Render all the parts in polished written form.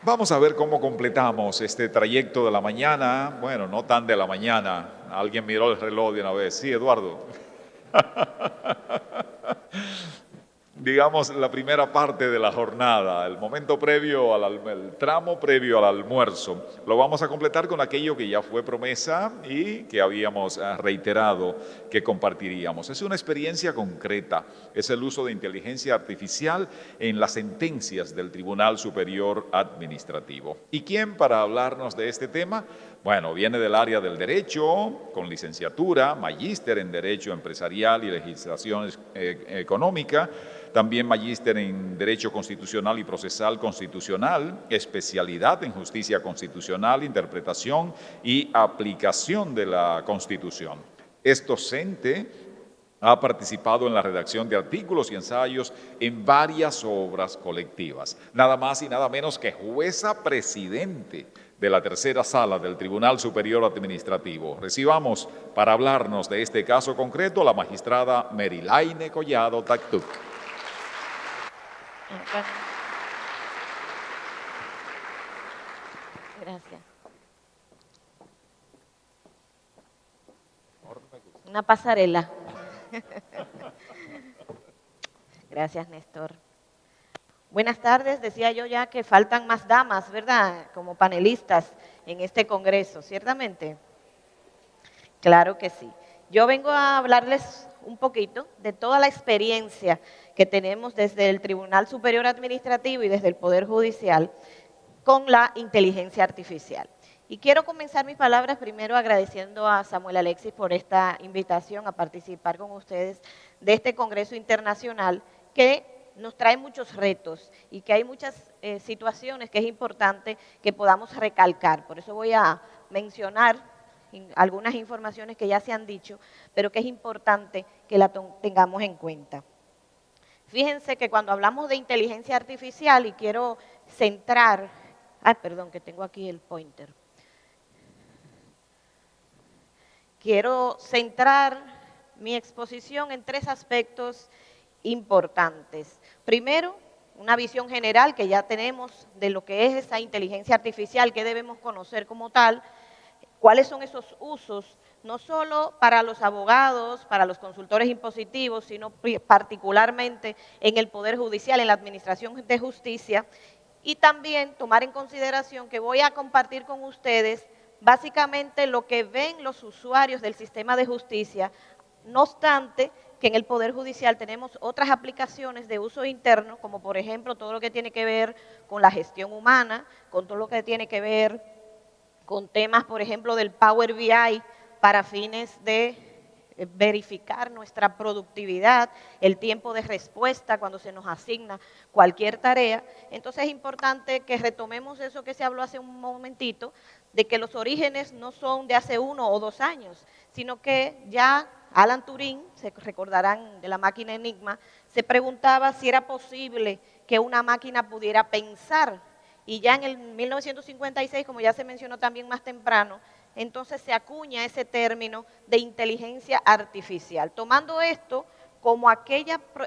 Vamos a ver cómo completamos este trayecto de la mañana. Bueno, no tan de la mañana. Alguien miró el reloj de una vez. Sí, Eduardo. Digamos, la primera parte de la jornada, el momento previo el tramo previo al almuerzo. Lo vamos a completar con aquello que ya fue promesa y que habíamos reiterado que compartiríamos. Es una experiencia concreta, es el uso de inteligencia artificial en las sentencias del Tribunal Superior Administrativo. ¿Y quién para hablarnos de este tema? Bueno, viene del área del derecho, con licenciatura, magíster en Derecho Empresarial y Legislación Económica, también magíster en Derecho Constitucional y Procesal Constitucional, especialidad en Justicia Constitucional, Interpretación y Aplicación de la Constitución. Es docente, ha participado en la redacción de artículos y ensayos en varias obras colectivas. Nada más y nada menos que jueza presidente de la tercera sala del Tribunal Superior Administrativo. Recibamos para hablarnos de este caso concreto a la magistrada Merilaine Collado Tactuc. Gracias. Una pasarela. Gracias, Néstor. Buenas tardes. Decía yo ya que faltan más damas, ¿verdad? Como panelistas en este congreso, ¿ciertamente? Claro que sí. Yo vengo a hablarles un poquito de toda la experiencia que tenemos desde el Tribunal Superior Administrativo y desde el Poder Judicial con la inteligencia artificial. Y quiero comenzar mis palabras primero agradeciendo a Samuel Alexis por esta invitación a participar con ustedes de este Congreso Internacional que nos trae muchos retos y que hay muchas situaciones que es importante que podamos recalcar. Por eso voy a mencionar algunas informaciones que ya se han dicho, pero que es importante que la tengamos en cuenta. Fíjense que cuando hablamos de inteligencia artificial, y quiero centrar, perdón, que tengo aquí el pointer. Quiero centrar mi exposición en tres aspectos importantes. Primero, una visión general que ya tenemos de lo que es esa inteligencia artificial, que debemos conocer como tal, cuáles son esos usos, no solo para los abogados, para los consultores impositivos, sino particularmente en el Poder Judicial, en la Administración de Justicia, y también tomar en consideración que voy a compartir con ustedes básicamente lo que ven los usuarios del sistema de justicia, no obstante que en el Poder Judicial tenemos otras aplicaciones de uso interno, como por ejemplo todo lo que tiene que ver con la gestión humana, con todo lo que tiene que ver con temas, por ejemplo, del Power BI para fines de verificar nuestra productividad, el tiempo de respuesta cuando se nos asigna cualquier tarea. Entonces es importante que retomemos eso que se habló hace un momentito, de que los orígenes no son de hace 1 o 2 años, sino que ya Alan Turing, se recordarán de la máquina Enigma, se preguntaba si era posible que una máquina pudiera pensar. Y ya en el 1956, como ya se mencionó también más temprano, entonces se acuña ese término de inteligencia artificial, tomando esto como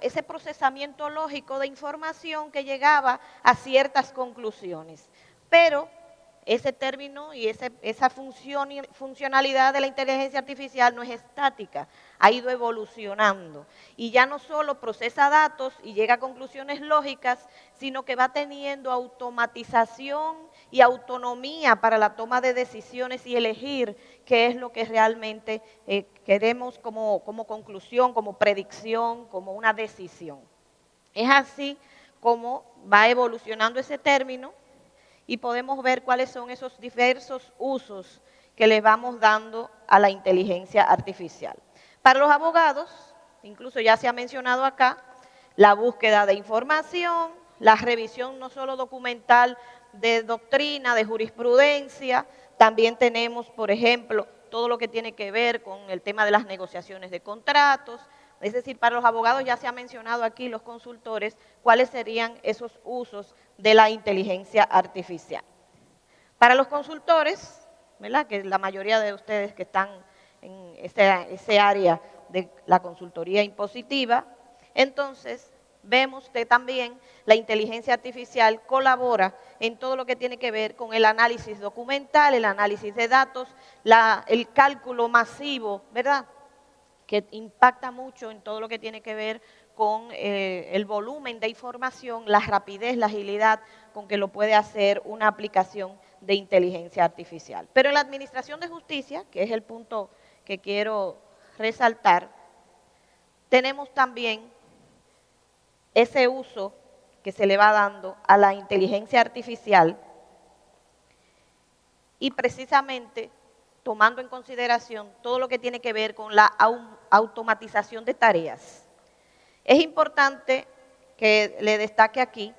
ese procesamiento lógico de información que llegaba a ciertas conclusiones. Pero ese término y esa funcionalidad de la inteligencia artificial no es estática, ha ido evolucionando y ya no solo procesa datos y llega a conclusiones lógicas, sino que va teniendo automatización y autonomía para la toma de decisiones y elegir qué es lo que realmente queremos como conclusión, como predicción, como una decisión. Es así como va evolucionando ese término y podemos ver cuáles son esos diversos usos que le vamos dando a la inteligencia artificial. Para los abogados, incluso ya se ha mencionado acá, la búsqueda de información, la revisión no solo documental de doctrina, de jurisprudencia, también tenemos, por ejemplo, todo lo que tiene que ver con el tema de las negociaciones de contratos. Es decir, para los abogados ya se ha mencionado aquí, los consultores, cuáles serían esos usos de la inteligencia artificial. Para los consultores, ¿verdad?, que la mayoría de ustedes que están en ese área de la consultoría impositiva, entonces vemos que también la inteligencia artificial colabora en todo lo que tiene que ver con el análisis documental, el análisis de datos, el cálculo masivo, ¿verdad?, que impacta mucho en todo lo que tiene que ver con el volumen de información, la rapidez, la agilidad con que lo puede hacer una aplicación de inteligencia artificial. Pero en la administración de justicia, que es el punto que quiero resaltar, tenemos también ese uso que se le va dando a la inteligencia artificial y precisamente tomando en consideración todo lo que tiene que ver con la automatización de tareas. Es importante que le destaque aquí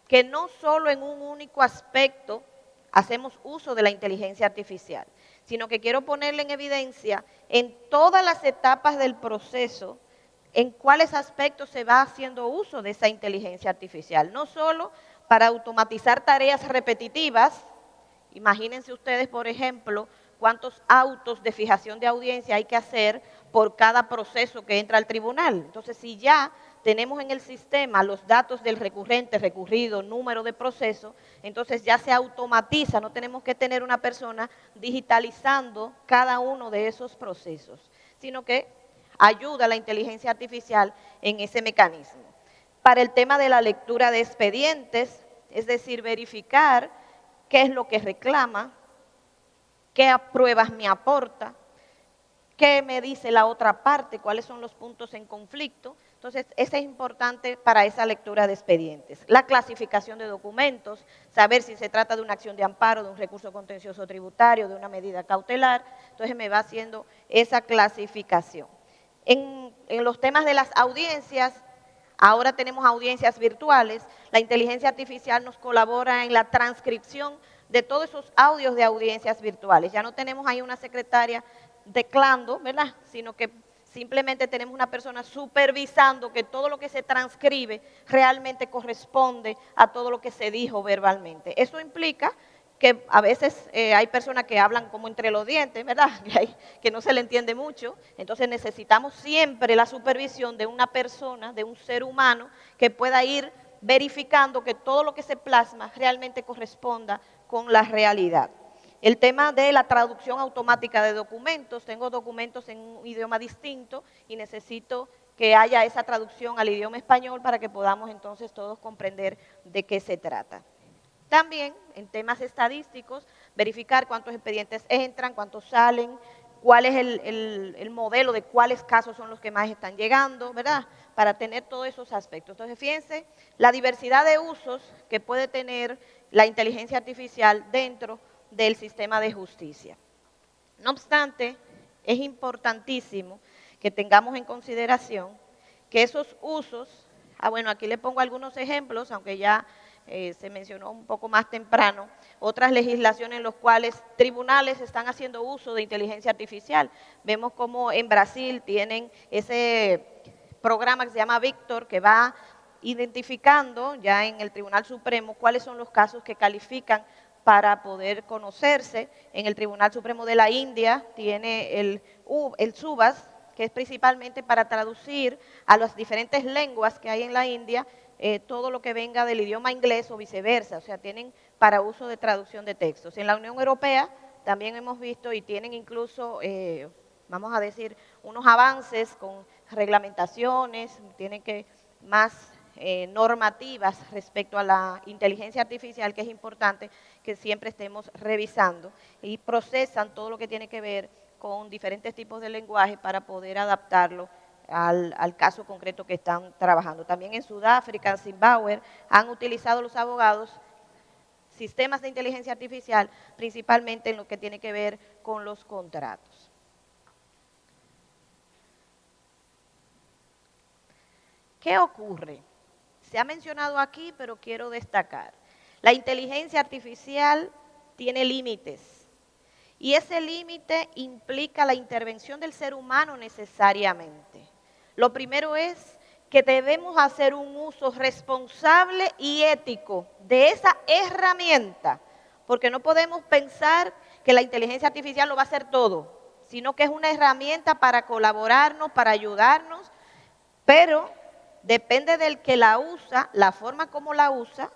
que no solo en un único aspecto hacemos uso de la inteligencia artificial, sino que quiero ponerle en evidencia en todas las etapas del proceso en cuáles aspectos se va haciendo uso de esa inteligencia artificial. No solo para automatizar tareas repetitivas, imagínense ustedes, por ejemplo, cuántos autos de fijación de audiencia hay que hacer por cada proceso que entra al tribunal. Entonces, si ya tenemos en el sistema los datos del recurrente, recurrido, número de proceso, entonces ya se automatiza, no tenemos que tener una persona digitalizando cada uno de esos procesos, sino que ayuda a la inteligencia artificial en ese mecanismo. Para el tema de la lectura de expedientes, es decir, verificar qué es lo que reclama, qué pruebas me aporta, qué me dice la otra parte, cuáles son los puntos en conflicto. Entonces, eso es importante para esa lectura de expedientes. La clasificación de documentos, saber si se trata de una acción de amparo, de un recurso contencioso tributario, de una medida cautelar. Entonces, me va haciendo esa clasificación. En los temas de las audiencias, ahora tenemos audiencias virtuales, la inteligencia artificial nos colabora en la transcripción de todos esos audios de audiencias virtuales. Ya no tenemos ahí una secretaria teclando, ¿verdad?, sino que simplemente tenemos una persona supervisando que todo lo que se transcribe realmente corresponde a todo lo que se dijo verbalmente. Eso implica que a veces hay personas que hablan como entre los dientes, ¿verdad?, que no se le entiende mucho. Entonces necesitamos siempre la supervisión de una persona, de un ser humano, que pueda ir verificando que todo lo que se plasma realmente corresponda con la realidad. El tema de la traducción automática de documentos, tengo documentos en un idioma distinto y necesito que haya esa traducción al idioma español para que podamos entonces todos comprender de qué se trata. También en temas estadísticos, verificar cuántos expedientes entran, cuántos salen, cuál es el modelo de cuáles casos son los que más están llegando, ¿verdad?, para tener todos esos aspectos. Entonces, fíjense la diversidad de usos que puede tener la inteligencia artificial dentro del sistema de justicia. No obstante, es importantísimo que tengamos en consideración que esos usos, bueno, aquí le pongo algunos ejemplos, aunque ya se mencionó un poco más temprano, otras legislaciones en las cuales tribunales están haciendo uso de inteligencia artificial. Vemos como en Brasil tienen ese programa que se llama Víctor, que va identificando ya en el Tribunal Supremo cuáles son los casos que califican para poder conocerse. En el Tribunal Supremo de la India tiene el SUBAS, que es principalmente para traducir a las diferentes lenguas que hay en la India, todo lo que venga del idioma inglés o viceversa, o sea, tienen para uso de traducción de textos. En la Unión Europea también hemos visto y tienen incluso, vamos a decir, unos avances con reglamentaciones, tienen que más normativas respecto a la inteligencia artificial, que es importante que siempre estemos revisando, y procesan todo lo que tiene que ver con diferentes tipos de lenguaje para poder adaptarlo al caso concreto que están trabajando. También en Sudáfrica, en Zimbabue, han utilizado los abogados sistemas de inteligencia artificial, principalmente en lo que tiene que ver con los contratos. ¿Qué ocurre? Se ha mencionado aquí, pero quiero destacar. La inteligencia artificial tiene límites y ese límite implica la intervención del ser humano necesariamente. Lo primero es que debemos hacer un uso responsable y ético de esa herramienta, porque no podemos pensar que la inteligencia artificial lo va a hacer todo, sino que es una herramienta para colaborarnos, para ayudarnos, pero depende del que la usa, la forma como la usa,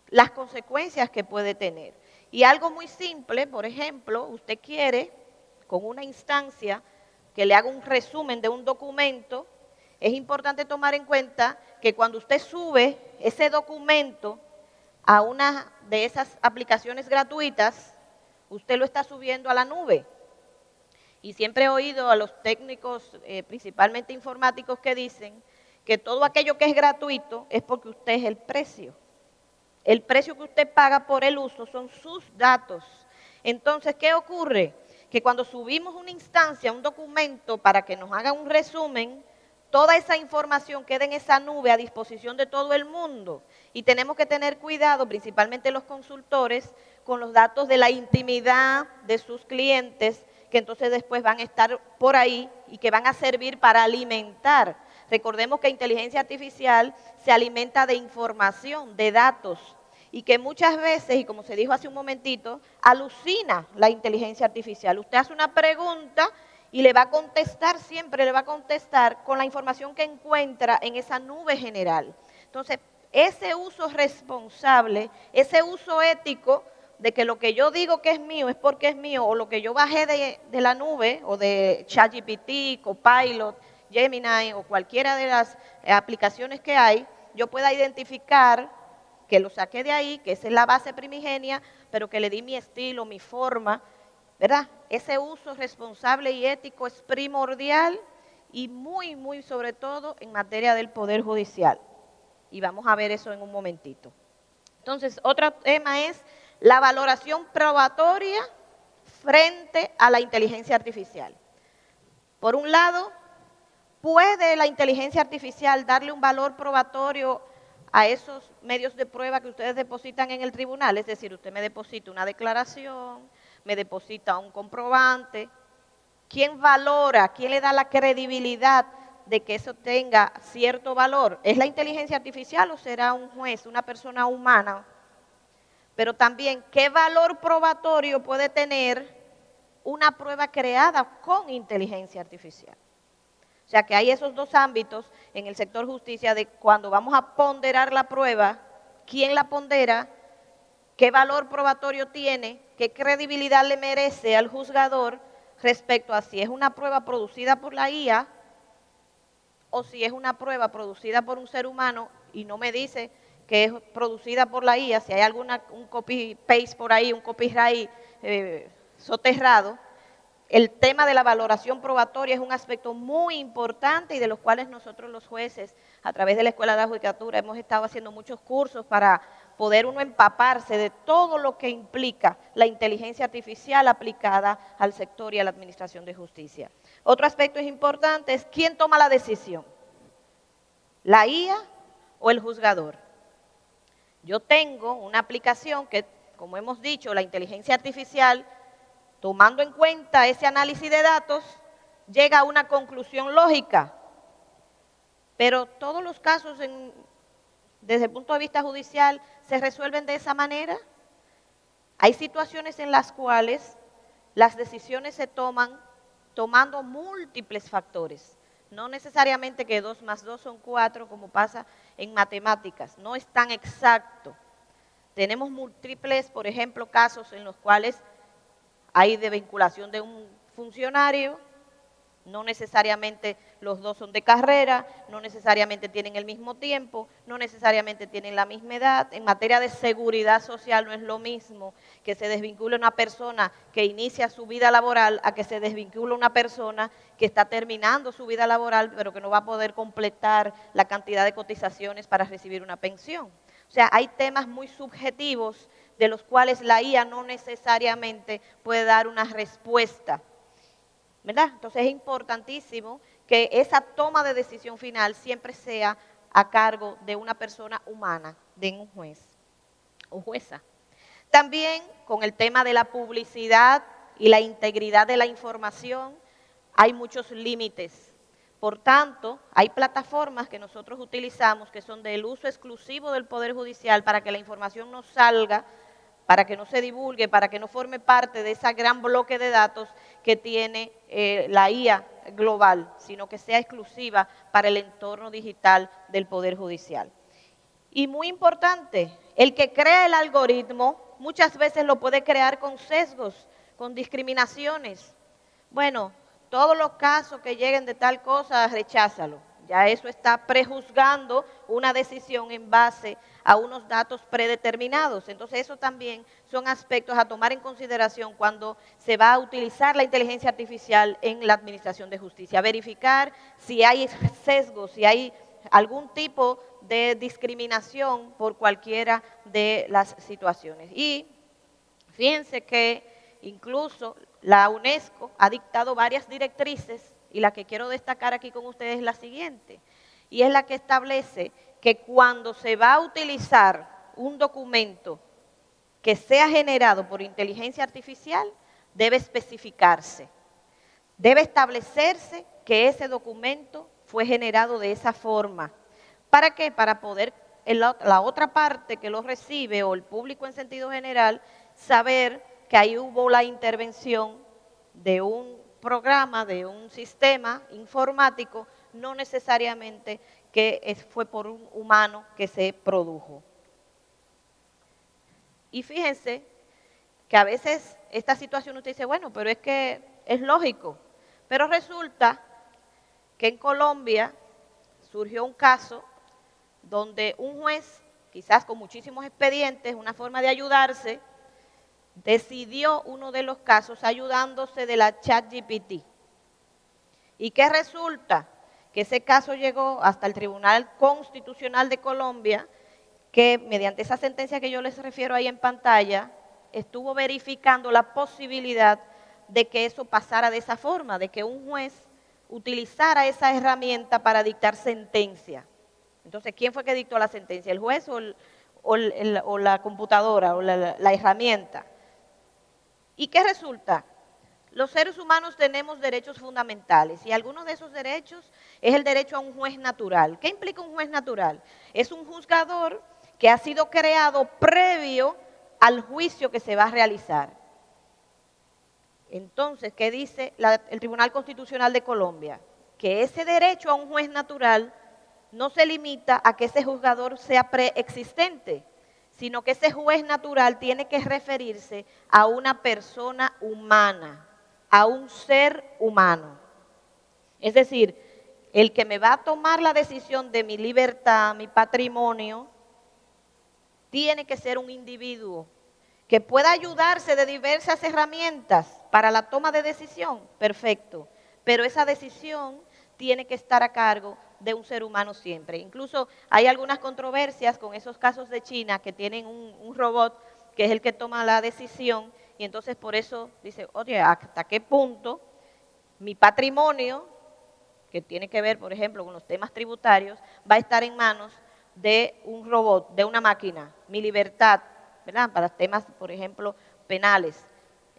las consecuencias que puede tener. Y algo muy simple, por ejemplo, usted quiere, con una instancia, que le haga un resumen de un documento, es importante tomar en cuenta que cuando usted sube ese documento a una de esas aplicaciones gratuitas, usted lo está subiendo a la nube. Y siempre he oído a los técnicos, principalmente informáticos, que dicen que todo aquello que es gratuito es porque usted es el precio. El precio que usted paga por el uso son sus datos. Entonces, ¿qué ocurre? Que cuando subimos una instancia, un documento, para que nos haga un resumen, toda esa información queda en esa nube a disposición de todo el mundo. Y tenemos que tener cuidado, principalmente los consultores, con los datos de la intimidad de sus clientes, que entonces después van a estar por ahí y que van a servir para alimentar. Recordemos que inteligencia artificial se alimenta de información, de datos, y que muchas veces, y como se dijo hace un momentito, alucina la inteligencia artificial. Usted hace una pregunta y le va a contestar, siempre le va a contestar con la información que encuentra en esa nube general. Entonces, ese uso responsable, ese uso ético de que lo que yo digo que es mío es porque es mío, o lo que yo bajé de la nube, o de ChatGPT, Copilot, Gemini, o cualquiera de las aplicaciones que hay, yo pueda identificar que lo saqué de ahí, que esa es la base primigenia, pero que le di mi estilo, mi forma, ¿verdad? Ese uso responsable y ético es primordial y muy, muy sobre todo en materia del Poder Judicial. Y vamos a ver eso en un momentito. Entonces, otro tema es la valoración probatoria frente a la inteligencia artificial. Por un lado, ¿puede la inteligencia artificial darle un valor probatorio a esos medios de prueba que ustedes depositan en el tribunal? Es decir, usted me deposita una declaración, me deposita un comprobante. ¿Quién valora, quién le da la credibilidad de que eso tenga cierto valor? ¿Es la inteligencia artificial o será un juez, una persona humana? Pero también, ¿qué valor probatorio puede tener una prueba creada con inteligencia artificial? O sea que hay esos dos ámbitos en el sector justicia de cuando vamos a ponderar la prueba, quién la pondera, qué valor probatorio tiene, qué credibilidad le merece al juzgador respecto a si es una prueba producida por la IA o si es una prueba producida por un ser humano y no me dice que es producida por la IA, si hay un copy-paste por ahí, un copyright soterrado. El tema de la valoración probatoria es un aspecto muy importante y de los cuales nosotros los jueces, a través de la Escuela de la Judicatura, hemos estado haciendo muchos cursos para poder uno empaparse de todo lo que implica la inteligencia artificial aplicada al sector y a la administración de justicia. Otro aspecto importante es quién toma la decisión, la IA o el juzgador. Yo tengo una aplicación que, como hemos dicho, la inteligencia artificial, tomando en cuenta ese análisis de datos, llega a una conclusión lógica. Pero todos los casos, desde el punto de vista judicial, se resuelven de esa manera. Hay situaciones en las cuales las decisiones se toman tomando múltiples factores. No necesariamente que 2 más 2 son 4, como pasa en matemáticas. No es tan exacto. Tenemos múltiples, por ejemplo, casos en los cuales hay de vinculación de un funcionario, no necesariamente los dos son de carrera, no necesariamente tienen el mismo tiempo, no necesariamente tienen la misma edad. En materia de seguridad social no es lo mismo que se desvincule una persona que inicia su vida laboral a que se desvincule una persona que está terminando su vida laboral pero que no va a poder completar la cantidad de cotizaciones para recibir una pensión. O sea, hay temas muy subjetivos de los cuales la IA no necesariamente puede dar una respuesta, ¿verdad? Entonces es importantísimo que esa toma de decisión final siempre sea a cargo de una persona humana, de un juez o jueza. También con el tema de la publicidad y la integridad de la información hay muchos límites. Por tanto, hay plataformas que nosotros utilizamos que son del uso exclusivo del Poder Judicial para que la información no salga para que no se divulgue, para que no forme parte de ese gran bloque de datos que tiene la IA global, sino que sea exclusiva para el entorno digital del Poder Judicial. Y muy importante, el que crea el algoritmo muchas veces lo puede crear con sesgos, con discriminaciones. Bueno, todos los casos que lleguen de tal cosa, recházalo. Ya eso está prejuzgando una decisión en base a unos datos predeterminados. Entonces, eso también son aspectos a tomar en consideración cuando se va a utilizar la inteligencia artificial en la administración de justicia. Verificar si hay sesgos, si hay algún tipo de discriminación por cualquiera de las situaciones. Y fíjense que incluso la UNESCO ha dictado varias directrices y la que quiero destacar aquí con ustedes es la siguiente, y es la que establece que cuando se va a utilizar un documento que sea generado por inteligencia artificial, debe especificarse, debe establecerse que ese documento fue generado de esa forma. ¿Para qué? Para poder la otra parte que lo recibe o el público en sentido general saber que ahí hubo la intervención de un programa, de un sistema informático, no necesariamente que fue por un humano que se produjo. Y fíjense que a veces esta situación usted dice, bueno, pero es que es lógico, pero resulta que en Colombia surgió un caso donde un juez, quizás con muchísimos expedientes, una forma de ayudarse, decidió uno de los casos ayudándose de la ChatGPT. ¿Y qué resulta? Que ese caso llegó hasta el Tribunal Constitucional de Colombia, que mediante esa sentencia que yo les refiero ahí en pantalla, estuvo verificando la posibilidad de que eso pasara de esa forma, de que un juez utilizara esa herramienta para dictar sentencia. Entonces, ¿quién fue que dictó la sentencia? ¿El juez o la computadora o la herramienta? ¿Y qué resulta? Los seres humanos tenemos derechos fundamentales y algunos de esos derechos es el derecho a un juez natural. ¿Qué implica un juez natural? Es un juzgador que ha sido creado previo al juicio que se va a realizar. Entonces, ¿qué dice el Tribunal Constitucional de Colombia? Que ese derecho a un juez natural no se limita a que ese juzgador sea preexistente, sino que ese juez natural tiene que referirse a una persona humana, a un ser humano. Es decir, el que me va a tomar la decisión de mi libertad, mi patrimonio, tiene que ser un individuo que pueda ayudarse de diversas herramientas para la toma de decisión, perfecto, pero esa decisión tiene que estar a cargo de un ser humano siempre. Incluso hay algunas controversias con esos casos de China que tienen un robot que es el que toma la decisión y entonces por eso dice, oye, ¿hasta qué punto mi patrimonio, que tiene que ver, por ejemplo, con los temas tributarios, va a estar en manos de un robot, de una máquina? Mi libertad, ¿verdad? Para temas, por ejemplo, penales.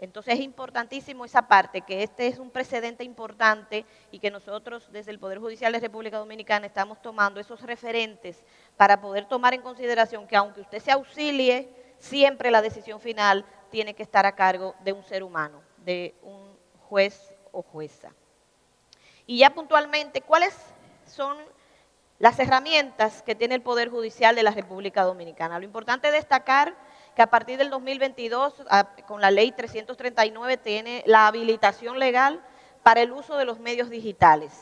Entonces es importantísimo esa parte, que este es un precedente importante y que nosotros desde el Poder Judicial de República Dominicana estamos tomando esos referentes para poder tomar en consideración que aunque usted se auxilie, siempre la decisión final tiene que estar a cargo de un ser humano, de un juez o jueza. Y ya puntualmente, ¿cuáles son las herramientas que tiene el Poder Judicial de la República Dominicana? Lo importante es destacar que a partir del 2022, con la ley 339, tiene la habilitación legal para el uso de los medios digitales.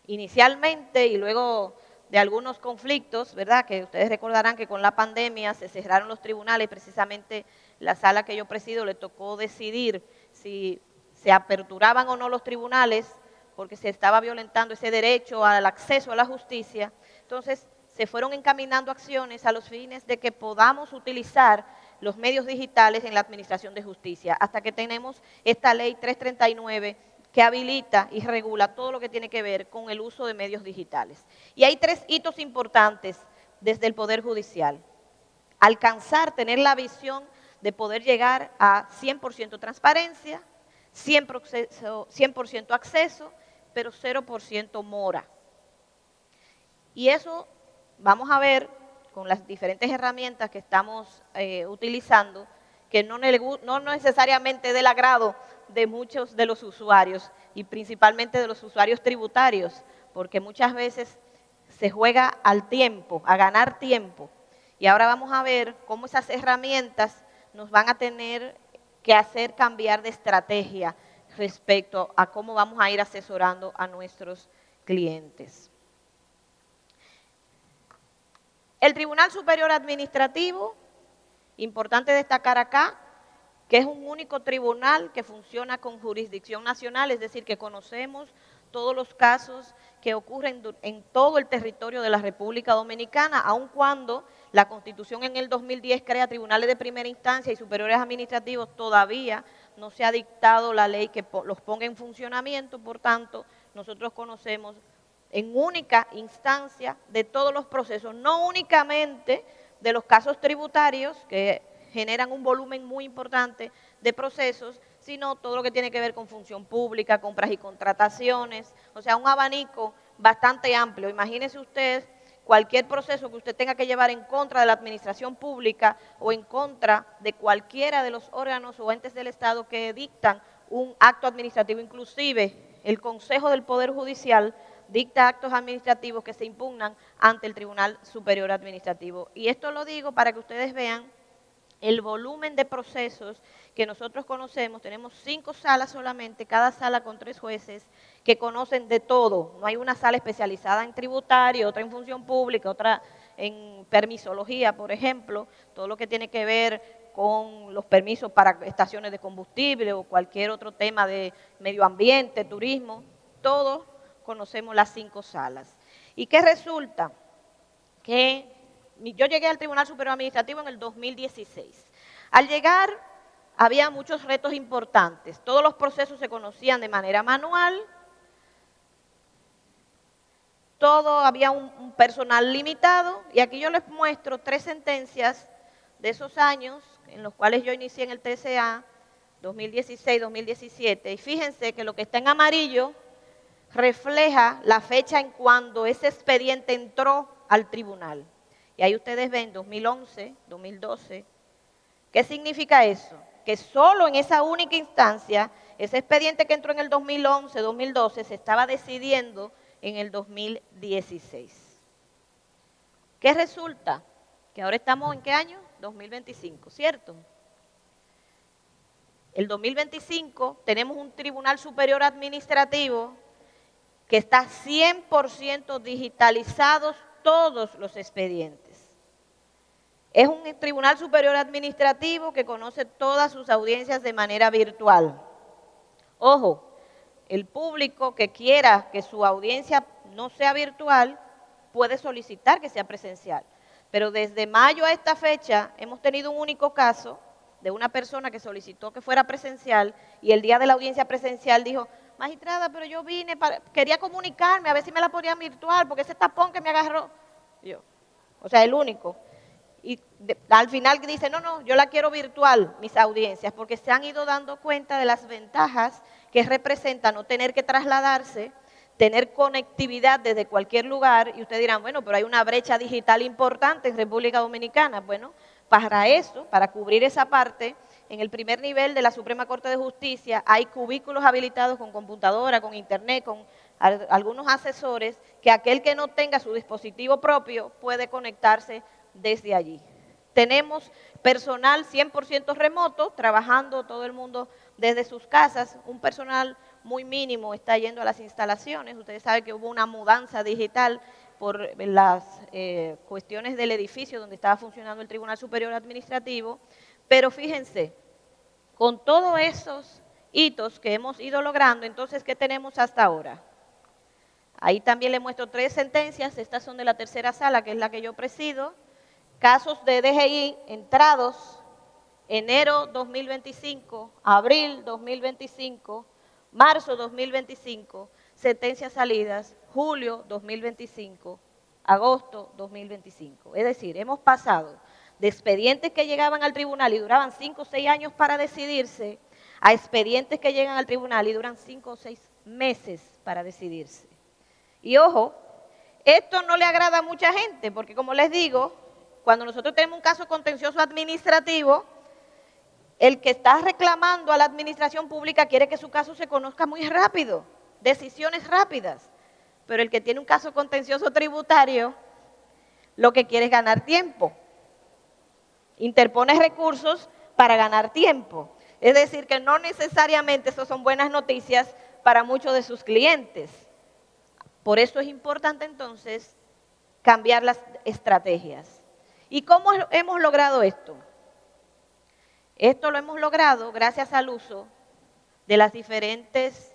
Inicialmente y luego de algunos conflictos, ¿verdad? Que ustedes recordarán que con la pandemia se cerraron los tribunales, precisamente la sala que yo presido le tocó decidir si se aperturaban o no los tribunales porque se estaba violentando ese derecho al acceso a la justicia. Entonces, se fueron encaminando acciones a los fines de que podamos utilizar los medios digitales en la administración de justicia, hasta que tenemos esta ley 339 que habilita y regula todo lo que tiene que ver con el uso de medios digitales. Y hay 3 hitos importantes desde el Poder Judicial. Alcanzar, tener la visión de poder llegar a 100% transparencia, 100% acceso, pero 0% mora. Y eso vamos a ver con las diferentes herramientas que estamos utilizando, que no necesariamente del agrado de muchos de los usuarios y principalmente de los usuarios tributarios, porque muchas veces se juega al tiempo, a ganar tiempo. Y ahora vamos a ver cómo esas herramientas nos van a tener que hacer cambiar de estrategia respecto a cómo vamos a ir asesorando a nuestros clientes. El Tribunal Superior Administrativo, importante destacar acá, que es un único tribunal que funciona con jurisdicción nacional, es decir, que conocemos todos los casos que ocurren en todo el territorio de la República Dominicana, aun cuando la Constitución en el 2010 crea tribunales de primera instancia y superiores administrativos, todavía no se ha dictado la ley que los ponga en funcionamiento, por tanto, nosotros conocemos en única instancia de todos los procesos, no únicamente de los casos tributarios que generan un volumen muy importante de procesos, sino todo lo que tiene que ver con función pública, compras y contrataciones, o sea, un abanico bastante amplio. Imagínese usted cualquier proceso que usted tenga que llevar en contra de la administración pública o en contra de cualquiera de los órganos o entes del Estado que dictan un acto administrativo, inclusive el Consejo del Poder Judicial dicta actos administrativos que se impugnan ante el Tribunal Superior Administrativo. Y esto lo digo para que ustedes vean el volumen de procesos que nosotros conocemos. Tenemos 5 salas solamente, cada sala con 3 jueces que conocen de todo. No hay una sala especializada en tributario, otra en función pública, otra en permisología, por ejemplo, todo lo que tiene que ver con los permisos para estaciones de combustible o cualquier otro tema de medio ambiente, turismo, todos conocemos las 5 salas. ¿Y qué resulta? Que yo llegué al Tribunal Superior Administrativo en el 2016. Al llegar había muchos retos importantes. Todos los procesos se conocían de manera manual, había un personal limitado, y aquí yo les muestro 3 sentencias de esos años en los cuales yo inicié en el TCA, 2016-2017, y fíjense que lo que está en amarillo refleja la fecha en cuando ese expediente entró al tribunal. Y ahí ustedes ven 2011, 2012. ¿Qué significa eso? Que solo en esa única instancia, ese expediente que entró en el 2011, 2012, se estaba decidiendo en el 2016. ¿Qué resulta? Que ahora estamos ¿en qué año? 2025, ¿cierto? El 2025 tenemos un Tribunal Superior Administrativo que está 100% digitalizados todos los expedientes. Es un Tribunal Superior Administrativo que conoce todas sus audiencias de manera virtual. Ojo, el público que quiera que su audiencia no sea virtual puede solicitar que sea presencial. Pero desde mayo a esta fecha hemos tenido un único caso de una persona que solicitó que fuera presencial y el día de la audiencia presencial dijo: magistrada, pero yo quería comunicarme, a ver si me la ponían virtual, porque ese tapón que me agarró. O sea, el único. Y al final dice: no, yo la quiero virtual, mis audiencias, porque se han ido dando cuenta de las ventajas que representa no tener que trasladarse, tener conectividad desde cualquier lugar. Y ustedes dirán: bueno, pero hay una brecha digital importante en República Dominicana. Bueno, para eso, para cubrir esa parte, en el primer nivel de la Suprema Corte de Justicia hay cubículos habilitados con computadora, con internet, con algunos asesores, que aquel que no tenga su dispositivo propio puede conectarse desde allí. Tenemos personal 100% remoto, trabajando todo el mundo desde sus casas. Un personal muy mínimo está yendo a las instalaciones. Ustedes saben que hubo una mudanza digital por las cuestiones del edificio donde estaba funcionando el Tribunal Superior Administrativo. Pero fíjense, con todos esos hitos que hemos ido logrando, entonces, ¿qué tenemos hasta ahora? Ahí también les muestro 3 sentencias, estas son de la tercera sala, que es la que yo presido. Casos de DGI entrados enero 2025, abril 2025, marzo 2025, sentencias salidas julio 2025, agosto 2025. Es decir, hemos pasado de expedientes que llegaban al tribunal y duraban 5 o 6 años para decidirse, a expedientes que llegan al tribunal y duran 5 o 6 meses para decidirse. Y ojo, esto no le agrada a mucha gente, porque como les digo, cuando nosotros tenemos un caso contencioso administrativo, el que está reclamando a la administración pública quiere que su caso se conozca muy rápido, decisiones rápidas. Pero el que tiene un caso contencioso tributario, lo que quiere es ganar tiempo. Interpone recursos para ganar tiempo. Es decir, que no necesariamente eso son buenas noticias para muchos de sus clientes. Por eso es importante entonces cambiar las estrategias. ¿Y cómo hemos logrado esto? Esto lo hemos logrado gracias al uso de las diferentes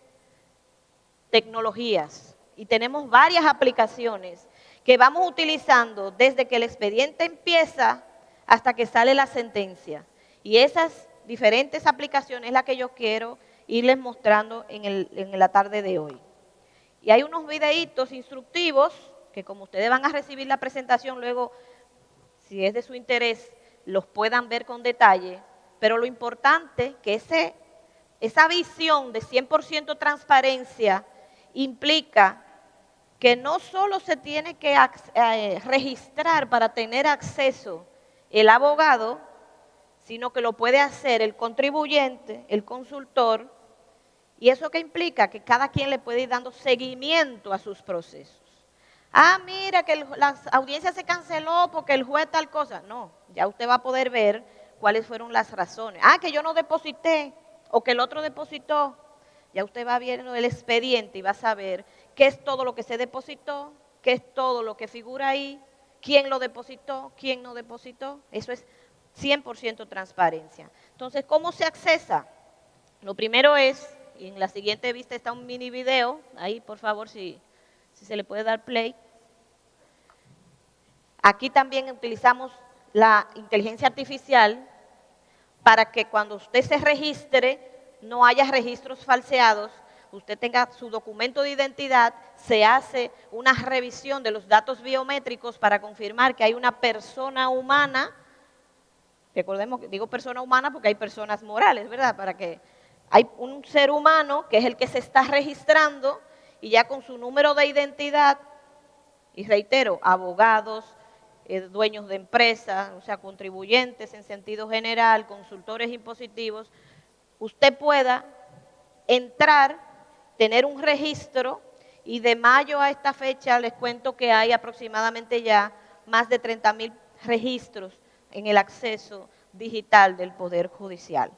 tecnologías. Y tenemos varias aplicaciones que vamos utilizando desde que el expediente empieza hasta que sale la sentencia. Y esas diferentes aplicaciones es la que yo quiero irles mostrando en la tarde de hoy. Y hay unos videitos instructivos que, como ustedes van a recibir la presentación luego, si es de su interés, los puedan ver con detalle. Pero lo importante que esa visión de 100% transparencia implica que no solo se tiene que registrar para tener acceso el abogado, sino que lo puede hacer el contribuyente, el consultor, y eso que implica que cada quien le puede ir dando seguimiento a sus procesos. Ah, mira que la audiencia se canceló porque el juez tal cosa. No, ya usted va a poder ver cuáles fueron las razones. Ah, que yo no deposité o que el otro depositó. Ya usted va viendo el expediente y va a saber qué es todo lo que se depositó, qué es todo lo que figura ahí, quién lo depositó, quién no depositó. Eso es 100% transparencia. Entonces, ¿cómo se accesa? Lo primero es, y en la siguiente vista está un mini video, ahí por favor si se le puede dar play. Aquí también utilizamos la inteligencia artificial para que cuando usted se registre no haya registros falseados, usted tenga su documento de identidad, se hace una revisión de los datos biométricos para confirmar que hay una persona humana. Recordemos que digo persona humana porque hay personas morales, ¿verdad? Para que hay un ser humano que es el que se está registrando y ya con su número de identidad, y reitero, abogados, dueños de empresas, o sea, contribuyentes en sentido general, consultores impositivos, usted pueda entrar, tener un registro, y de mayo a esta fecha les cuento que hay aproximadamente ya más de 30,000 registros en el acceso digital del Poder Judicial.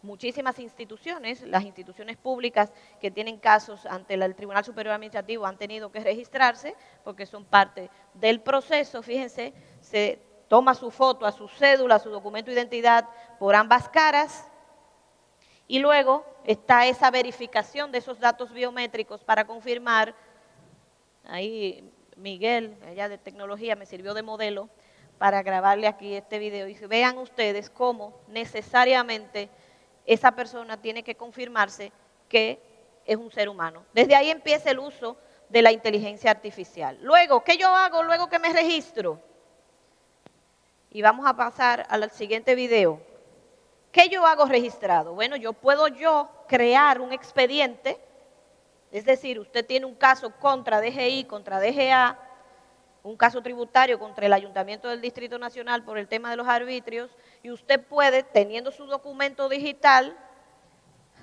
Muchísimas instituciones, las instituciones públicas que tienen casos ante el Tribunal Superior Administrativo han tenido que registrarse porque son parte del proceso. Fíjense, se toma su foto a su cédula, a su documento de identidad por ambas caras y luego está esa verificación de esos datos biométricos para confirmar. Ahí Miguel, allá de tecnología, me sirvió de modelo para grabarle aquí este video y vean ustedes cómo necesariamente esa persona tiene que confirmarse que es un ser humano. Desde ahí empieza el uso de la inteligencia artificial. Luego, ¿qué yo hago luego que me registro? Y vamos a pasar al siguiente video. ¿Qué yo hago registrado? Bueno, yo puedo crear un expediente, es decir, usted tiene un caso contra DGI, contra DGA, un caso tributario contra el Ayuntamiento del Distrito Nacional por el tema de los arbitrios, y usted puede, teniendo su documento digital,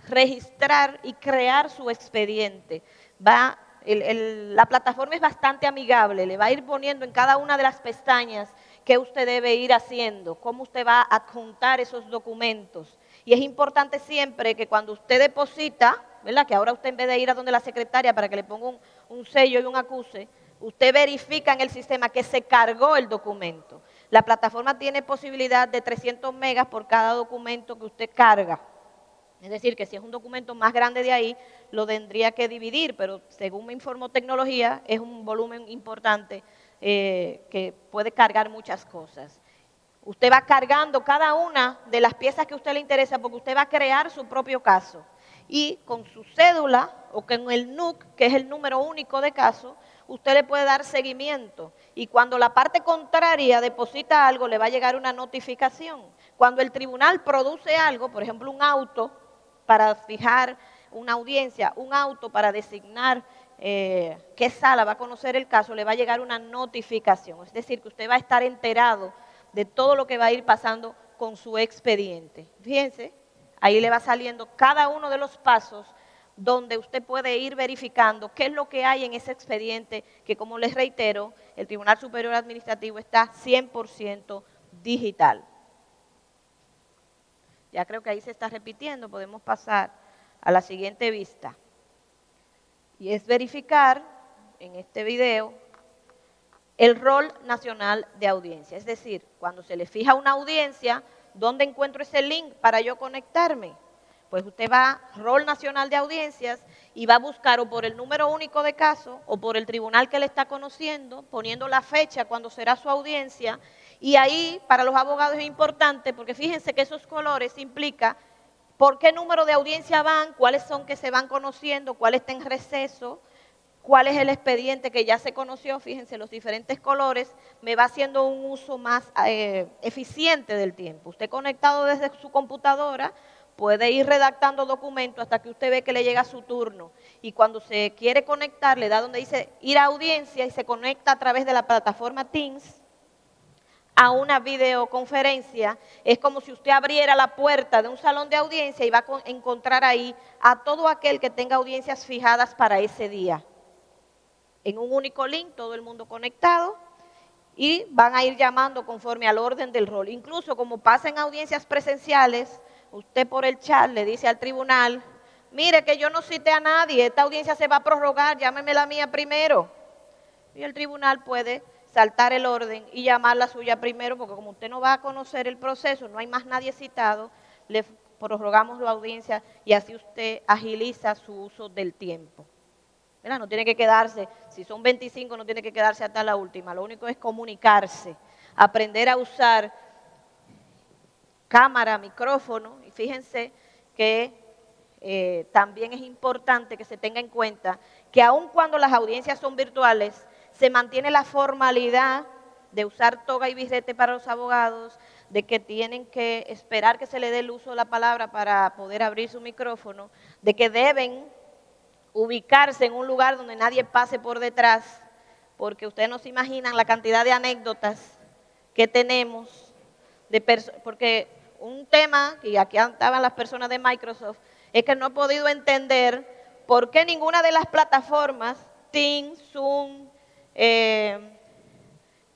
registrar y crear su expediente. La plataforma es bastante amigable, le va a ir poniendo en cada una de las pestañas qué usted debe ir haciendo, cómo usted va a adjuntar esos documentos. Y es importante siempre que cuando usted deposita, ¿verdad?, que ahora usted en vez de ir a donde la secretaria para que le ponga un sello y un acuse, usted verifica en el sistema que se cargó el documento. La plataforma tiene posibilidad de 300 megas por cada documento que usted carga. Es decir, que si es un documento más grande de ahí, lo tendría que dividir, pero según me informó Tecnología, es un volumen importante que puede cargar muchas cosas. Usted va cargando cada una de las piezas que a usted le interesa porque usted va a crear su propio caso. Y con su cédula o con el NUC, que es el número único de caso, usted le puede dar seguimiento. Y cuando la parte contraria deposita algo, le va a llegar una notificación. Cuando el tribunal produce algo, por ejemplo, un auto para fijar una audiencia, un auto para designar qué sala va a conocer el caso, le va a llegar una notificación. Es decir, que usted va a estar enterado de todo lo que va a ir pasando con su expediente. Fíjense, ahí le va saliendo cada uno de los pasos donde usted puede ir verificando qué es lo que hay en ese expediente, que como les reitero, el Tribunal Superior Administrativo está 100% digital. Ya creo que ahí se está repitiendo, podemos pasar a la siguiente vista. Y es verificar en este video el rol nacional de audiencia. Es decir, cuando se le fija una audiencia, ¿dónde encuentro ese link para yo conectarme? Pues usted va a rol nacional de audiencias y va a buscar o por el número único de caso o por el tribunal que le está conociendo, poniendo la fecha cuando será su audiencia. Y ahí para los abogados es importante porque fíjense que esos colores implican por qué número de audiencia van, cuáles son que se van conociendo, cuál está en receso, cuál es el expediente que ya se conoció. Fíjense, los diferentes colores me va haciendo un uso más eficiente del tiempo. Usted conectado desde su computadora puede ir redactando documentos hasta que usted ve que le llega su turno. Y cuando se quiere conectar, le da donde dice ir a audiencia y se conecta a través de la plataforma Teams a una videoconferencia. Es como si usted abriera la puerta de un salón de audiencia y va a encontrar ahí a todo aquel que tenga audiencias fijadas para ese día. En un único link, todo el mundo conectado, y van a ir llamando conforme al orden del rol. Incluso como pasa en audiencias presenciales, usted por el chat le dice al tribunal, mire que yo no cité a nadie, esta audiencia se va a prorrogar, llámeme la mía primero. Y el tribunal puede saltar el orden y llamar la suya primero, porque como usted no va a conocer el proceso, no hay más nadie citado, le prorrogamos la audiencia y así usted agiliza su uso del tiempo. ¿Verdad? No tiene que quedarse, si son 25 no tiene que quedarse hasta la última, lo único es comunicarse, aprender a usar cámara, micrófono, y fíjense que también es importante que se tenga en cuenta que aun cuando las audiencias son virtuales, se mantiene la formalidad de usar toga y birrete para los abogados, de que tienen que esperar que se le dé el uso de la palabra para poder abrir su micrófono, de que deben ubicarse en un lugar donde nadie pase por detrás, porque ustedes no se imaginan la cantidad de anécdotas que tenemos, porque un tema, y aquí estaban las personas de Microsoft, es que no he podido entender por qué ninguna de las plataformas, Teams, Zoom,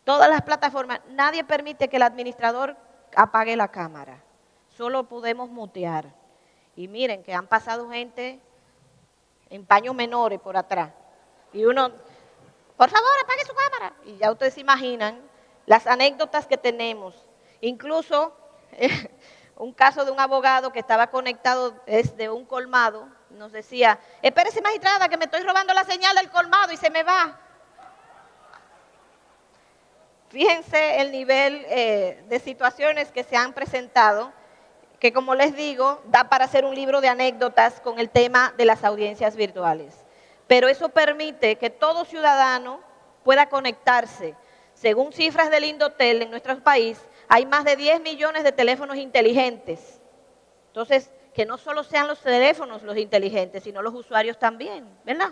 todas las plataformas, nadie permite que el administrador apague la cámara, solo podemos mutear. Y miren que han pasado gente en paños menores por atrás. Y uno, por favor, apague su cámara. Y ya ustedes se imaginan las anécdotas que tenemos. Incluso un caso de un abogado que estaba conectado desde un colmado, nos decía, espérese magistrada que me estoy robando la señal del colmado y se me va. Fíjense el nivel de situaciones que se han presentado, que como les digo, da para hacer un libro de anécdotas con el tema de las audiencias virtuales. Pero eso permite que todo ciudadano pueda conectarse. Según cifras del Indotel en nuestro país, hay más de 10 millones de teléfonos inteligentes. Entonces, que no solo sean los teléfonos los inteligentes, sino los usuarios también, ¿verdad?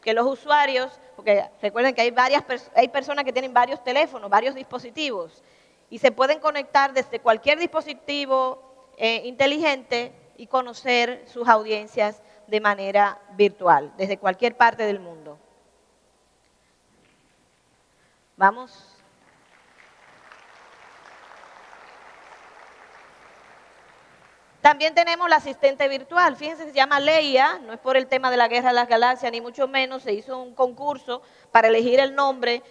Que los usuarios, porque recuerden que hay personas que tienen varios teléfonos, varios dispositivos, y se pueden conectar desde cualquier dispositivo inteligente y conocer sus audiencias de manera virtual, desde cualquier parte del mundo. Vamos. También tenemos la asistente virtual, fíjense, se llama Leia, no es por el tema de la Guerra de las Galaxias, ni mucho menos, se hizo un concurso para elegir el nombre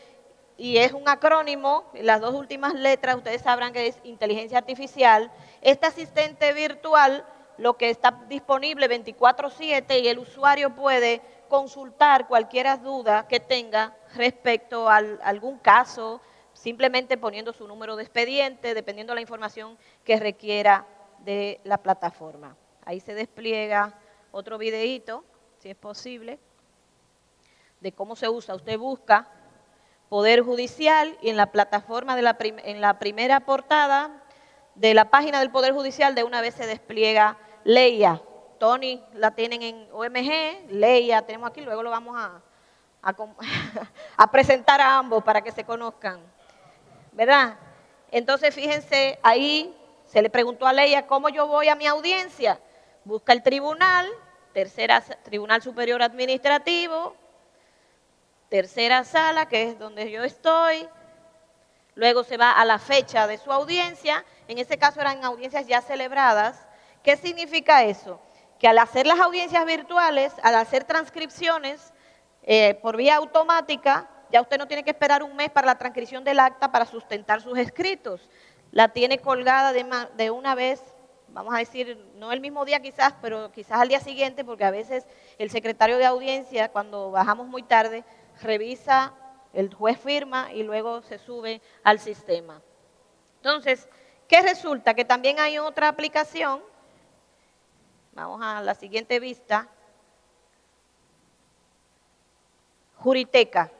y es un acrónimo, las dos últimas letras, ustedes sabrán que es inteligencia artificial. Este asistente virtual, lo que está disponible 24/7 y el usuario puede consultar cualquier duda que tenga respecto a algún caso, simplemente poniendo su número de expediente, dependiendo de la información que requiera de la plataforma. Ahí se despliega otro videíto, si es posible, de cómo se usa. Usted busca Poder Judicial y en la plataforma, en la primera portada de la página del Poder Judicial de una vez se despliega Leia. Tony la tienen en OMG, Leia tenemos aquí, luego lo vamos a presentar a ambos para que se conozcan, ¿verdad? Entonces, fíjense, ahí se le preguntó a Leia, ¿cómo yo voy a mi audiencia? Busca el tribunal, Tribunal Superior Administrativo, tercera sala, que es donde yo estoy. Luego se va a la fecha de su audiencia. En ese caso eran audiencias ya celebradas. ¿Qué significa eso? Que al hacer las audiencias virtuales, al hacer transcripciones por vía automática, ya usted no tiene que esperar un mes para la transcripción del acta para sustentar sus escritos. La tiene colgada de una vez, vamos a decir, no el mismo día quizás, pero quizás al día siguiente, porque a veces el secretario de audiencia, cuando bajamos muy tarde, revisa, el juez firma y luego se sube al sistema. Entonces, ¿qué resulta? Que también hay otra aplicación. Vamos a la siguiente vista. Juriteca.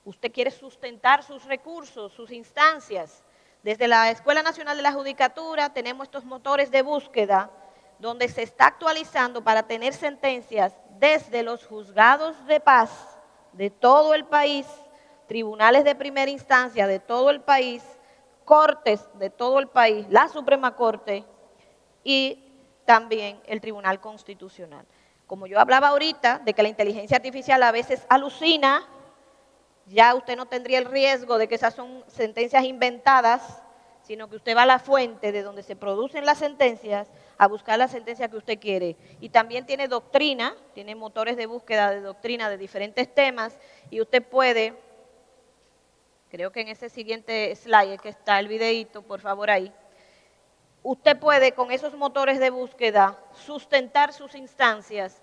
Usted quiere sustentar sus recursos, sus instancias. Desde la Escuela Nacional de la Judicatura tenemos estos motores de búsqueda donde se está actualizando para tener sentencias desde los juzgados de paz de todo el país, tribunales de primera instancia de todo el país, cortes de todo el país, la Suprema Corte y también el Tribunal Constitucional. Como yo hablaba ahorita de que la inteligencia artificial a veces alucina, ya usted no tendría el riesgo de que esas son sentencias inventadas, sino que usted va a la fuente de donde se producen las sentencias a buscar la sentencia que usted quiere. Y también tiene doctrina, tiene motores de búsqueda de doctrina de diferentes temas y usted puede, creo que en ese siguiente slide que está el videíto, por favor ahí, usted puede con esos motores de búsqueda sustentar sus instancias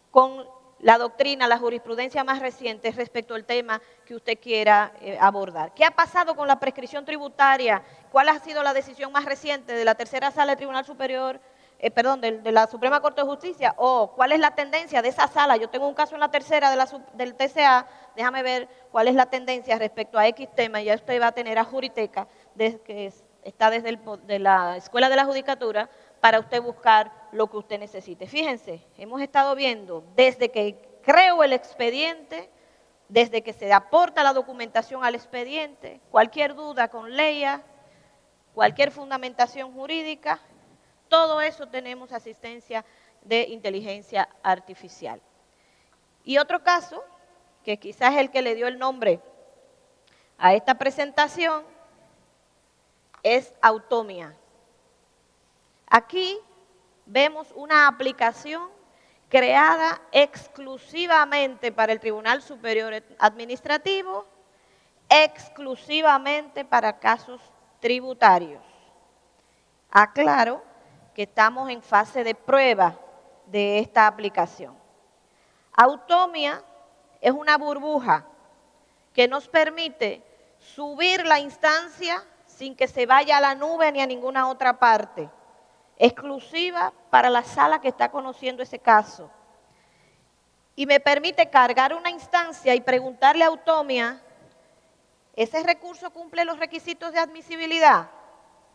con la doctrina, la jurisprudencia más reciente respecto al tema que usted quiera abordar. ¿Qué ha pasado con la prescripción tributaria? ¿Cuál ha sido la decisión más reciente de la tercera sala del Tribunal Superior, de la Suprema Corte de Justicia? ¿O cuál es la tendencia de esa sala? Yo tengo un caso en la tercera del TCA, déjame ver cuál es la tendencia respecto a X tema, y ya usted va a tener a Juriteca, que está desde de la Escuela de la Judicatura, para usted buscar lo que usted necesite. Fíjense, hemos estado viendo desde que creo el expediente, desde que se aporta la documentación al expediente, cualquier duda con Leia, cualquier fundamentación jurídica, todo eso tenemos asistencia de inteligencia artificial. Y otro caso, que quizás es el que le dio el nombre a esta presentación, es Automia. Aquí vemos una aplicación creada exclusivamente para el Tribunal Superior Administrativo, exclusivamente para casos tributarios. Aclaro que estamos en fase de prueba de esta aplicación. Automia es una burbuja que nos permite subir la instancia sin que se vaya a la nube ni a ninguna otra parte, exclusiva para la sala que está conociendo ese caso. Y me permite cargar una instancia y preguntarle a Automia, ¿ese recurso cumple los requisitos de admisibilidad?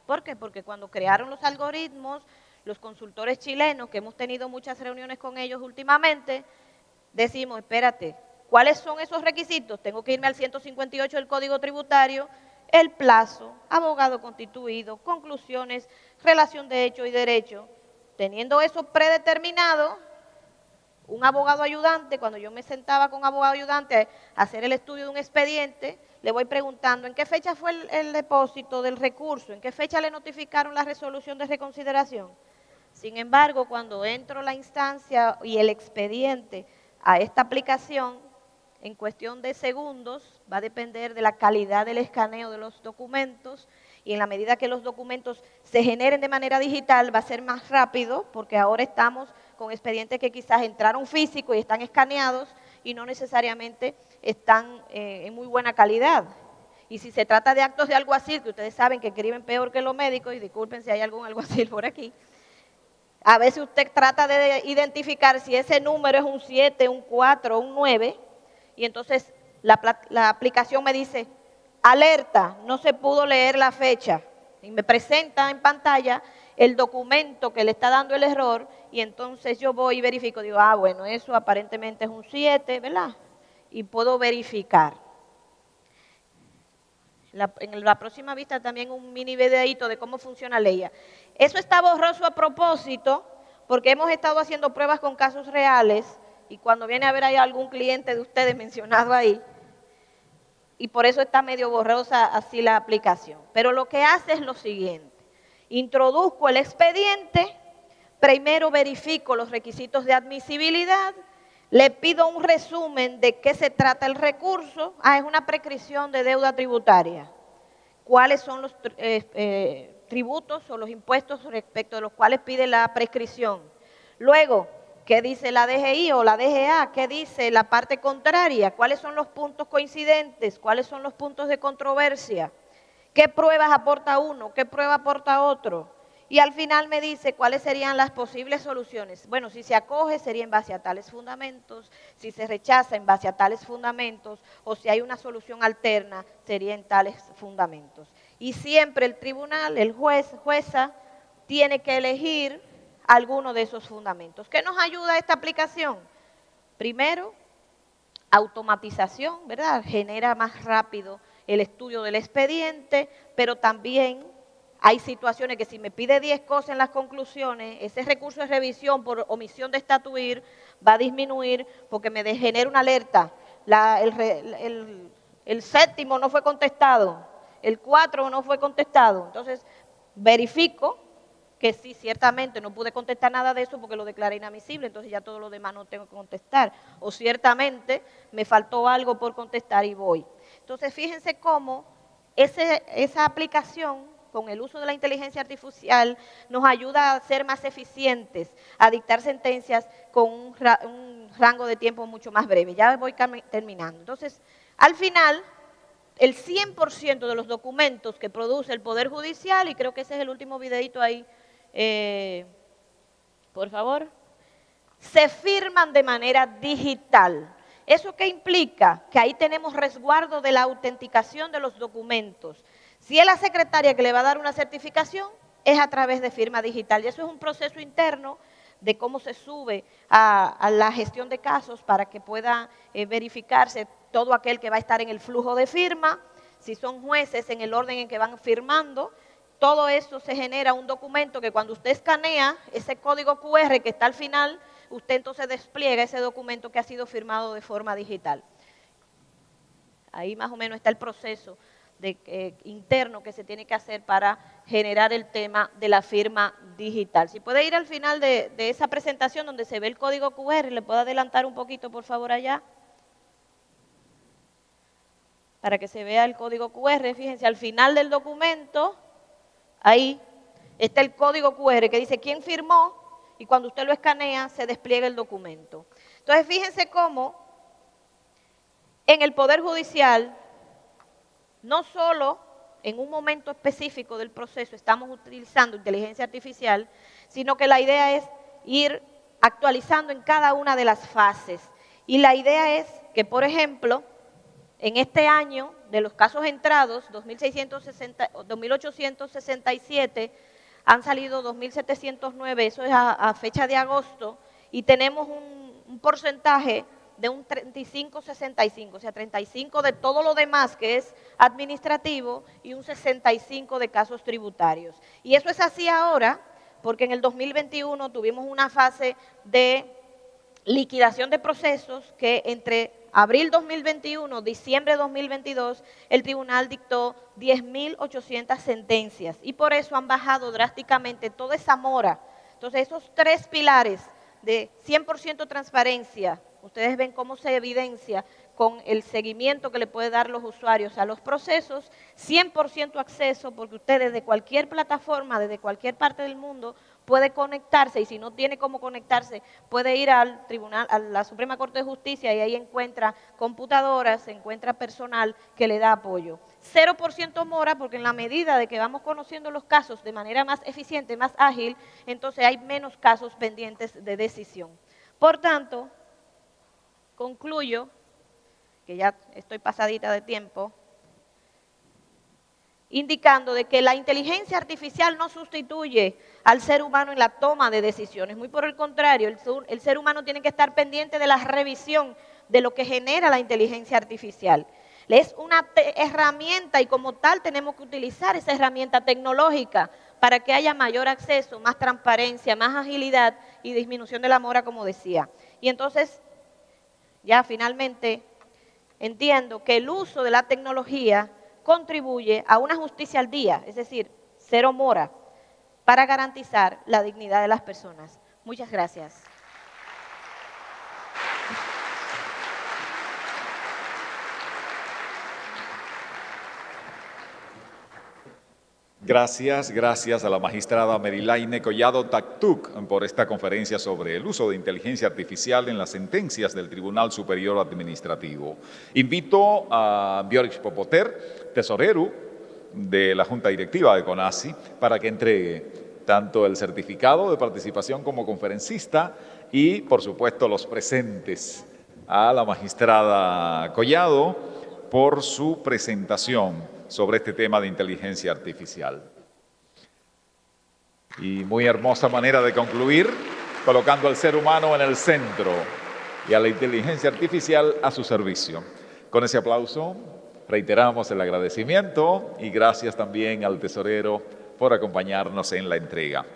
¿Por qué? Porque cuando crearon los algoritmos, los consultores chilenos, que hemos tenido muchas reuniones con ellos últimamente, decimos, espérate, ¿cuáles son esos requisitos? Tengo que irme al 158 del Código Tributario, el plazo, abogado constituido, conclusiones, relación de hecho y derecho. Teniendo eso predeterminado, un abogado ayudante, cuando yo me sentaba con un abogado ayudante a hacer el estudio de un expediente, le voy preguntando en qué fecha fue el depósito del recurso, en qué fecha le notificaron la resolución de reconsideración. Sin embargo, cuando entro la instancia y el expediente a esta aplicación, en cuestión de segundos, va a depender de la calidad del escaneo de los documentos y en la medida que los documentos se generen de manera digital va a ser más rápido porque ahora estamos con expedientes que quizás entraron físicos y están escaneados y no necesariamente están en muy buena calidad. Y si se trata de actos de alguacil, que ustedes saben que escriben peor que los médicos, y disculpen si hay algún alguacil por aquí, a veces usted trata de identificar si ese número es un 7, un 4, un 9, y entonces la aplicación me dice, alerta, no se pudo leer la fecha. Y me presenta en pantalla el documento que le está dando el error y entonces yo voy y verifico. Digo, bueno, eso aparentemente es un 7, ¿verdad? Y puedo verificar. en la próxima vista también un mini videíto de cómo funciona Leia. Eso está borroso a propósito porque hemos estado haciendo pruebas con casos reales y cuando viene a ver hay algún cliente de ustedes mencionado ahí, y por eso está medio borrosa así la aplicación. Pero lo que hace es lo siguiente: introduzco el expediente, primero verifico los requisitos de admisibilidad, le pido un resumen de qué se trata el recurso. Es una prescripción de deuda tributaria. ¿Cuáles son los tributos o los impuestos respecto de los cuales pide la prescripción? Luego, ¿qué dice la DGI o la DGA? ¿Qué dice la parte contraria? ¿Cuáles son los puntos coincidentes? ¿Cuáles son los puntos de controversia? ¿Qué pruebas aporta uno? ¿Qué prueba aporta otro? Y al final me dice cuáles serían las posibles soluciones. Bueno, si se acoge sería en base a tales fundamentos, si se rechaza en base a tales fundamentos, o si hay una solución alterna sería en tales fundamentos. Y siempre el tribunal, el jueza, tiene que elegir alguno de esos fundamentos. ¿Qué nos ayuda esta aplicación? Primero, automatización, ¿verdad? Genera más rápido el estudio del expediente, pero también hay situaciones que si me pide 10 cosas en las conclusiones, ese recurso de revisión por omisión de estatuir va a disminuir porque me genera una alerta. El séptimo no fue contestado, el 4 no fue contestado. Entonces, verifico que sí, ciertamente no pude contestar nada de eso porque lo declaré inadmisible, entonces ya todo lo demás no tengo que contestar. O ciertamente me faltó algo por contestar y voy. Entonces, fíjense cómo esa aplicación con el uso de la inteligencia artificial nos ayuda a ser más eficientes, a dictar sentencias con un rango de tiempo mucho más breve. Ya voy terminando. Entonces, al final, el 100% de los documentos que produce el Poder Judicial, y creo que ese es el último videito ahí, por favor, se firman de manera digital. ¿Eso qué implica? Que ahí tenemos resguardo de la autenticación de los documentos. Si es la secretaria que le va a dar una certificación, es a través de firma digital. Y eso es un proceso interno de cómo se sube a la gestión de casos para que pueda verificarse todo aquel que va a estar en el flujo de firma, si son jueces en el orden en que van firmando. Todo eso se genera un documento que cuando usted escanea ese código QR que está al final, usted entonces despliega ese documento que ha sido firmado de forma digital. Ahí más o menos está el proceso interno que se tiene que hacer para generar el tema de la firma digital. Si puede ir al final de esa presentación donde se ve el código QR, ¿le puedo adelantar un poquito por favor allá? Para que se vea el código QR, fíjense, al final del documento, ahí está el código QR que dice quién firmó y cuando usted lo escanea se despliega el documento. Entonces fíjense cómo en el Poder Judicial no solo en un momento específico del proceso estamos utilizando inteligencia artificial, sino que la idea es ir actualizando en cada una de las fases. Y la idea es que, por ejemplo, en este año, de los casos entrados, 2.867, han salido 2.709, eso es a fecha de agosto, y tenemos un porcentaje de un 35-65, o sea, 35 de todo lo demás que es administrativo y un 65 de casos tributarios. Y eso es así ahora porque en el 2021 tuvimos una fase de liquidación de procesos que entre abril 2021, diciembre 2022, el tribunal dictó 10.800 sentencias y por eso han bajado drásticamente toda esa mora. Entonces, esos tres pilares de 100% transparencia, ustedes ven cómo se evidencia con el seguimiento que le puede dar los usuarios a los procesos, 100% acceso, porque usted desde cualquier plataforma, desde cualquier parte del mundo, puede conectarse y si no tiene cómo conectarse, puede ir al tribunal, a la Suprema Corte de Justicia y ahí encuentra computadoras, encuentra personal que le da apoyo. 0% mora porque en la medida de que vamos conociendo los casos de manera más eficiente, más ágil, entonces hay menos casos pendientes de decisión. Por tanto, concluyo, que ya estoy pasadita de tiempo, indicando de que la inteligencia artificial no sustituye al ser humano en la toma de decisiones. Muy por el contrario, el ser humano tiene que estar pendiente de la revisión de lo que genera la inteligencia artificial. Es una herramienta y como tal tenemos que utilizar esa herramienta tecnológica para que haya mayor acceso, más transparencia, más agilidad y disminución de la mora, como decía. Y entonces, ya finalmente, entiendo que el uso de la tecnología contribuye a una justicia al día, es decir, cero mora, para garantizar la dignidad de las personas. Muchas gracias. Gracias a la magistrada Merilaine Collado Tactuc por esta conferencia sobre el uso de inteligencia artificial en las sentencias del Tribunal Superior Administrativo. Invito a Biorix Popoter, tesorero de la Junta Directiva de CONACYT, para que entregue tanto el certificado de participación como conferencista y, por supuesto, los presentes a la magistrada Collado por su presentación sobre este tema de inteligencia artificial. Y muy hermosa manera de concluir, colocando al ser humano en el centro y a la inteligencia artificial a su servicio. Con ese aplauso reiteramos el agradecimiento y gracias también al tesorero por acompañarnos en la entrega.